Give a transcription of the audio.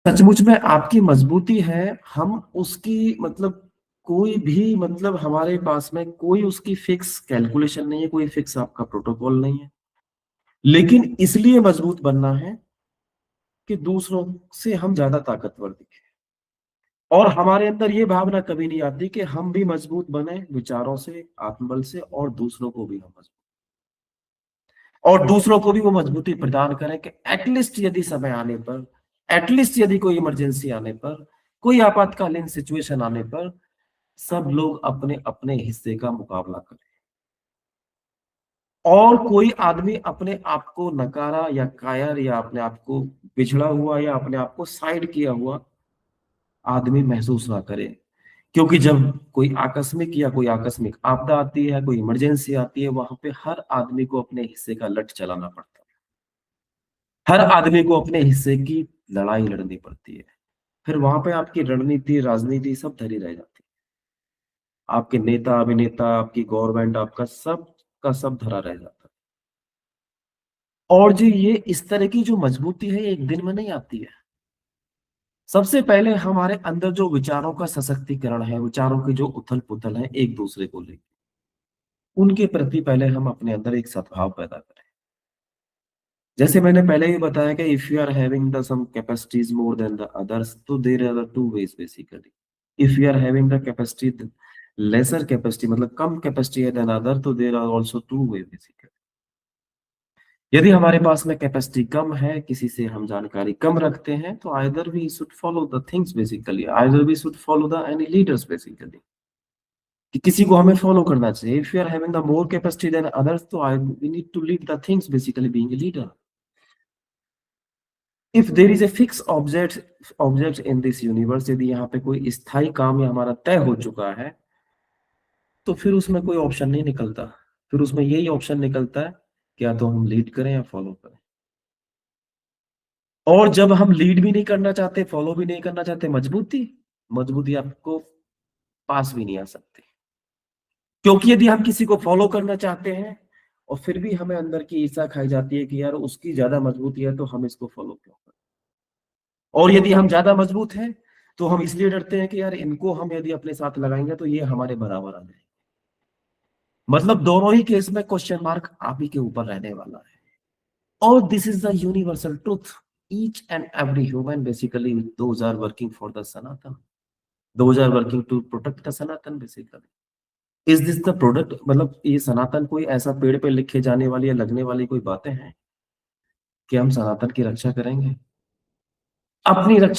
सचमुच में आपकी मजबूती है, हम उसकी मतलब कोई भी मतलब हमारे पास में कोई उसकी फिक्स कैलकुलेशन नहीं है, कोई फिक्स आपका प्रोटोकॉल नहीं है। लेकिन इसलिए मजबूत बनना है कि दूसरों से हम ज्यादा ताकतवर दिखें। और हमारे अंदर ये भावना कभी नहीं आती कि हम भी मजबूत बने विचारों से, आत्मबल से, और दूसरों को भी हम मजबूत, और दूसरों को भी वो मजबूती प्रदान करें कि एटलीस्ट यदि समय आने पर, एटलीस्ट यदि कोई इमरजेंसी आने पर, कोई आपातकालीन सिचुएशन आने पर, सब लोग अपने अपने हिस्से का मुकाबला करें, और कोई आदमी अपने आप को नकारा या कायर या अपने आप को पिछड़ा हुआ या अपने आप को साइड किया हुआ आदमी महसूस ना करे। क्योंकि जब कोई आकस्मिक आपदा आती है, कोई इमरजेंसी आती है, वहां पे हर आदमी को अपने हिस्से का लट चलाना पड़ता है, हर आदमी को अपने हिस्से की लड़ाई लड़नी पड़ती है। फिर वहां पे आपकी रणनीति, राजनीति सब धरी रह जाती है, आपके नेता, अभिनेता, आपकी गवर्नमेंट, आपका सब का सब धरा रह जाता है। और जो ये इस तरह की जो मजबूती है, ये एक दिन में नहीं आती है। सबसे पहले हमारे अंदर जो विचारों का सशक्तिकरण है, विचारों की जो उथल पुथल है एक दूसरे को लेकर, उनके प्रति पहले हम अपने अंदर एक सद्भाव पैदा करें। जैसे मैंने पहले ही बताया कि if you are having the some capacities more than the others, तो there are two ways basically. If you are having the capacity, lesser capacity मतलब कम कैपेसिटी है देन अदर, तो there are also two way basically. यदि हमारे पास में capacity कम है, किसी से हम जानकारी कम रखते हैं, तो either we should follow the things basically, either we should follow the any leaders basically, कि किसी को हमें फॉलो करना चाहिए। If you are having the more capacity than others, तो I we need to lead the things basically, being a leader. If there is a fix object in this universe, यदि यहाँ पे कोई स्थायी काम या हमारा तय हो चुका है, तो फिर उसमें कोई ऑप्शन नहीं निकलता। फिर उसमें यही ऑप्शन निकलता है कि या तो हम लीड करें या फॉलो करें। और जब हम लीड भी नहीं करना चाहते, फॉलो भी नहीं करना चाहते, मजबूती, मजबूती आपको पास भी नहीं आ सकती। क्योंकि यदि हम किसी को फॉलो करना चाहते हैं और फिर भी हमें अंदर की ईर्ष्या खाई जाती है कि यार उसकी ज्यादा मजबूती है, तो हम इसको फॉलो क्यों करें। और यदि हम ज्यादा मजबूत हैं, तो हम इसलिए डरते हैं कि यार इनको हम यदि अपने साथ लगाएंगे तो ये हमारे बराबर आ जाएंगे। मतलब दोनों ही केस में क्वेश्चन मार्क आप ही के ऊपर रहने वाला है। और this is the universal truth, each and every human basically those are working for the Sanatan, those are working to protect the Sanatan basically. Is this the product, मतलब ये सनातन कोई ऐसा पेड़ पे लिखे जाने वाली या लगने वाली कोई बातें हैं कि हम सनातन की रक्षा करेंगे? अपनी रक्षा